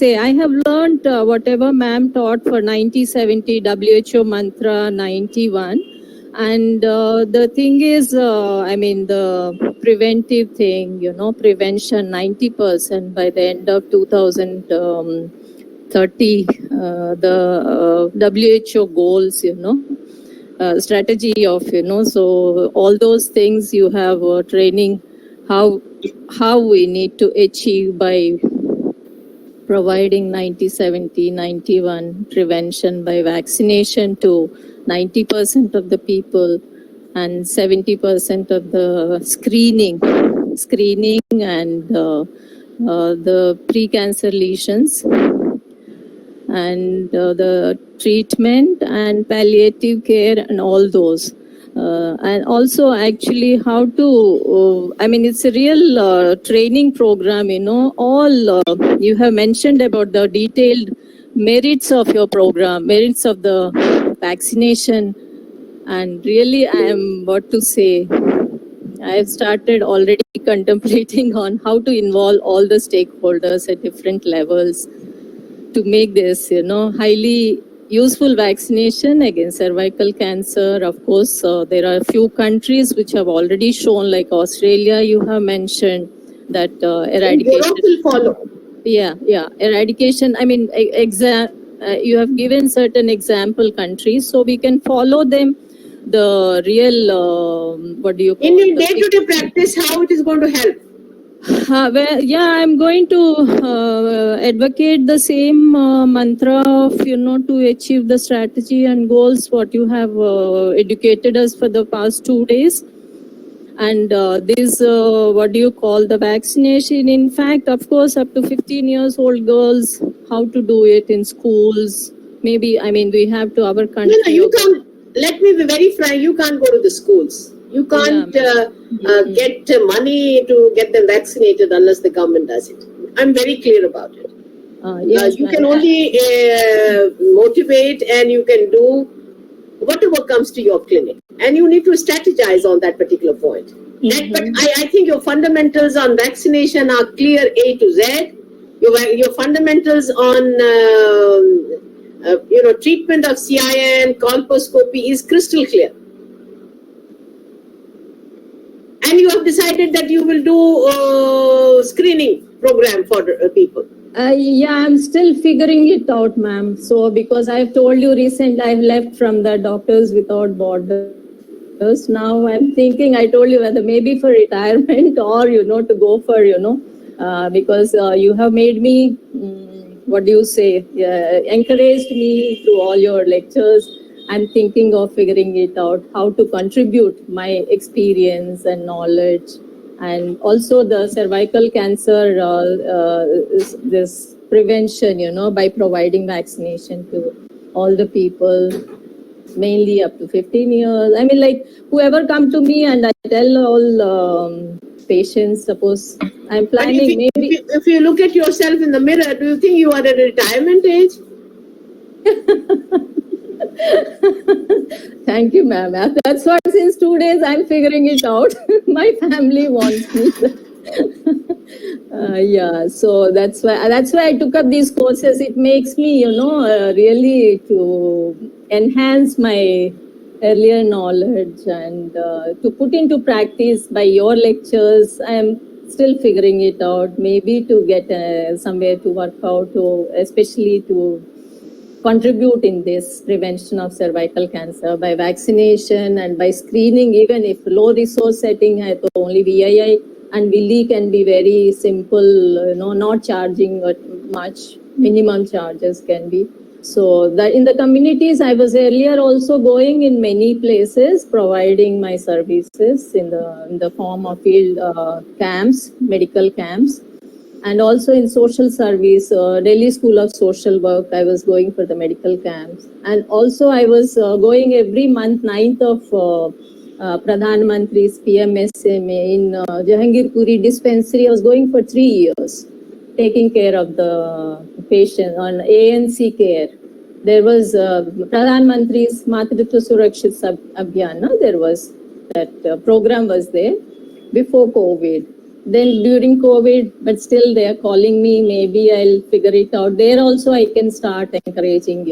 say, I have learned whatever ma'am taught for 90-70 WHO mantra 91. And the thing is, the preventive thing, prevention 90% by the end of 2030, the WHO goals, strategy of, so all those things you have training, how we need to achieve by providing 90-70, 91 prevention by vaccination to 90% of the people and 70% of the screening and the pre-cancer lesions and the treatment and palliative care and all those. And also actually how to, it's a real training program, all you have mentioned about the detailed merits of your program, merits of the vaccination. And really, I am what to say, I have started already contemplating on how to involve all the stakeholders at different levels to make this, highly useful vaccination against cervical cancer. Of course, there are a few countries which have already shown, like Australia, you have mentioned that eradication. Europe will follow. Yeah, eradication. You have given certain example countries, so we can follow them. The real, what do you call it? In your day-to-day practice, how it is going to help? I'm going to advocate the same mantra of, to achieve the strategy and goals, what you have educated us for the past 2 days. And this, the vaccination, in fact, of course, up to 15 years old girls, how to do it in schools. Maybe, we have to our country. You can't, let me be very frank, you can't go to the schools. You can't get money to get them vaccinated unless the government does it. I'm very clear about it. Yes, you can only motivate and you can do whatever comes to your clinic. And you need to strategize on that particular point. Mm-hmm. But I think your fundamentals on vaccination are clear A to Z. Your fundamentals on treatment of CIN, colposcopy is crystal clear. And you have decided that you will do screening program for people. I'm still figuring it out, ma'am. So because I've told you recently, I've left from the Doctors Without Borders. Now I'm thinking, I told you whether maybe for retirement or, to go for, because you have made me, encouraged me through all your lectures. I'm thinking of figuring it out, how to contribute my experience and knowledge. And also the cervical cancer, this prevention, by providing vaccination to all the people, mainly up to 15 years. Whoever come to me and I tell all patients, suppose I'm planning if you look at yourself in the mirror, do you think you are at a retirement age? Thank you, ma'am. That's what since 2 days I'm figuring it out. My family wants me. So that's why I took up these courses. It makes me, really to enhance my earlier knowledge and to put into practice by your lectures. I am still figuring it out. Maybe to get somewhere to work out, especially to contribute in this prevention of cervical cancer by vaccination and by screening. Even if low resource setting hai to only VII and VILI can be very simple, not charging much, minimum charges can be. So that in the communities, I was earlier also going in many places, providing my services in the form of field camps, medical camps. And also in social service, Delhi School of Social Work, I was going for the medical camps. And also I was going every month, 9th of Pradhan Mantri's PMSMA in Jahangir Puri dispensary. I was going for 3 years, taking care of the patient on ANC care. There was Pradhan Mantri's Matritva Surakshit Abhiyan. There was that program was there before COVID. then during COVID, but still they are calling me. Maybe I'll figure it out. There also I can start encouraging.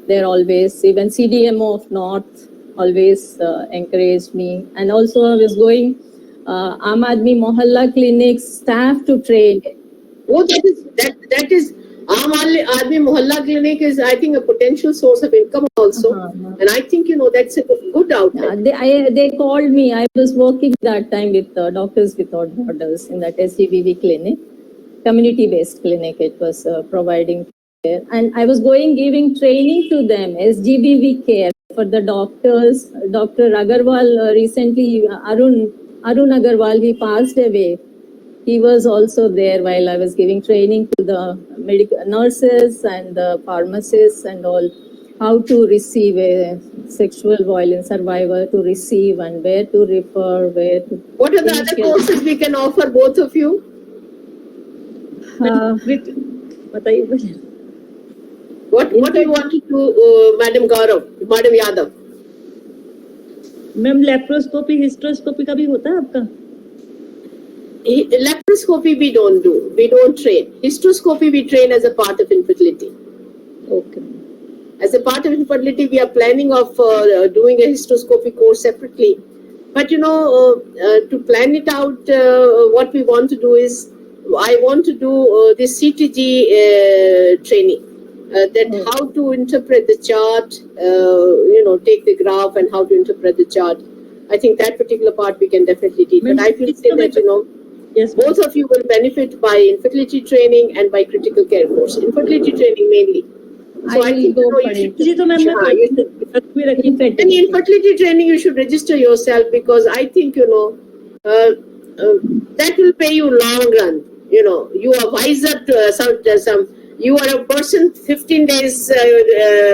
They're always, even CDMO of North always encouraged me. And also I was going Aam Aadmi Mohalla clinics staff to train. Oh, that is Aam Aadmi Mohalla clinic is, I think, a potential source of income also. And I think, that's a good outlet. They called me. I was working that time with Doctors Without Borders in that SGBV clinic, community-based clinic. It was providing care. And I was giving training to them, SGBV care for the doctors. Dr. Agarwal recently, Arun Agarwal, he passed away. He was also there while I was giving training to the medical nurses and the pharmacists and all, how to receive a sexual violence survivor, to receive and where to refer, where to... What are the other courses we can offer, both of you? What do you want to do, Madam Gaurav, Madam Yadav? Ma'am laparoscopy hysteroscopy का भी होता है आपका? Laparoscopy we don't do. We don't train. Hysteroscopy we train as a part of infertility. Okay. As a part of infertility, we are planning of doing a hysteroscopy course separately. But to plan it out, what we want to do is, I want to do this CTG training. That how to interpret the chart, take the graph and how to interpret the chart. I think that particular part we can definitely teach. But I will say that, yes, both of you will benefit by infertility training and by critical care course. Infertility training mainly. So I think in infertility training you should register yourself, because I think that will pay you long run. You are wiser to some. You are a person 15 days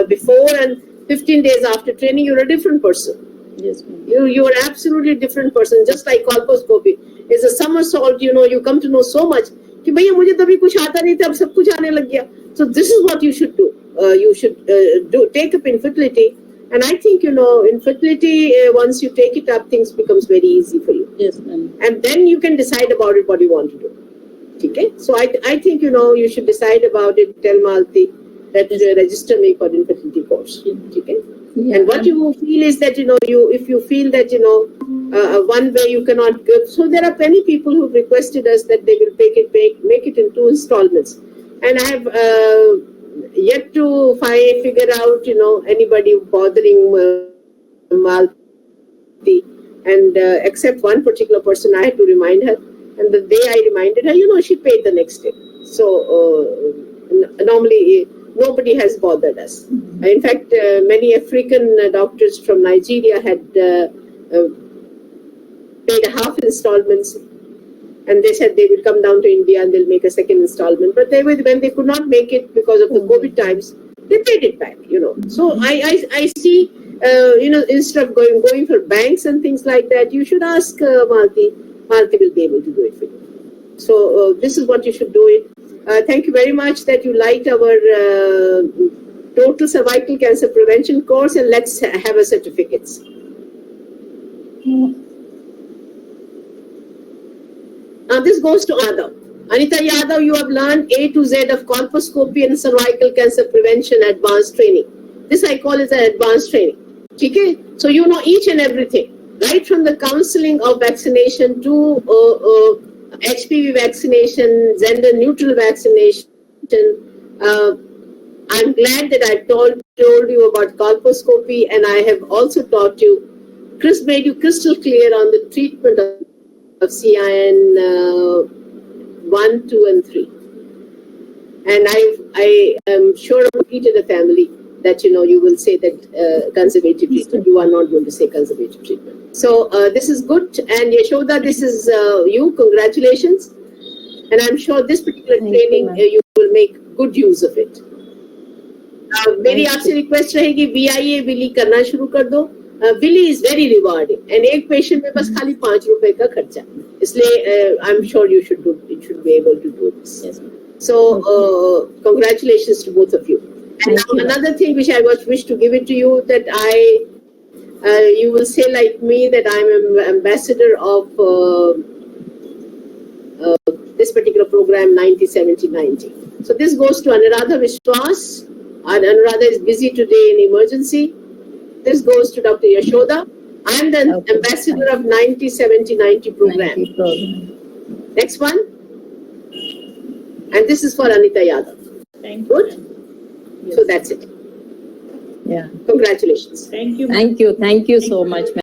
before and 15 days after training. You're a different person. Yes, you are absolutely different person. Just like colposcopy is a somersault. You come to know so much. कि भैया मुझे तभी कुछ आता नहीं था, अब सब कुछ आने लग गया. So this is what you should do. You should take up infertility, and I think infertility. Once you take it up, things becomes very easy for you. Yes, ma'am. And then you can decide about it what you want to do. Okay, so I think you should decide about it. Tell Malti that register me for infertility course. Okay, yeah. And what you feel is that if you feel that one way you cannot give, so there are many people who requested us that they will make it in 2 installments, and I have yet to figure out anybody bothering Malti, and except one particular person, I had to remind her. And the day I reminded her, she paid the next day. So normally nobody has bothered us. In fact, many African doctors from Nigeria had paid half installments, and they said they will come down to India and they'll make a second installment. But when they could not make it because of the COVID times, they paid it back. So I see, instead of going for banks and things like that, you should ask Malti. Malti will be able to do it for you. So this is what you should do it. Thank you very much that you liked our total cervical cancer prevention course, and let's have a certificates. Now this goes to Yadav. Anita Yadav, you have learned A to Z of colposcopy and cervical cancer prevention advanced training. This I call it an advanced training. Okay? So you know each and everything. Right from the counseling of vaccination to HPV vaccination, gender-neutral vaccination. I'm glad that I've told you about colposcopy, and I have also taught you, made you crystal clear on the treatment of CIN 1, 2, and 3. And I am sure of Peter the family that you will say that conservative treatment. You are not going to say conservative treatment. So this is good, and Yashoda, this is you. Congratulations, and I'm sure this particular training you will make good use of it. मेरी आपसे request रहेगी VIA Willie करना शुरू कर दो. Willy is very rewarding, and एक patient में बस खाली 5 रुपए का खर्चा. इसलिए I'm sure you should be able to do this. Yes. So congratulations to both of you. And now another thing which I wish to give it to you, that you will say like me that I'm an ambassador of particular program 90, 70, 90. So this goes to Anuradha Vishwas. And Anuradha is busy today in emergency. This goes to Dr. Yasoda. I am the ambassador of 90, 70, 90 program. 90 program. Next one. And this is for Anita Yadav. Thank you. Good? Yes. So that's it. Yeah. Congratulations. Thank you. Thank you so much, ma'am.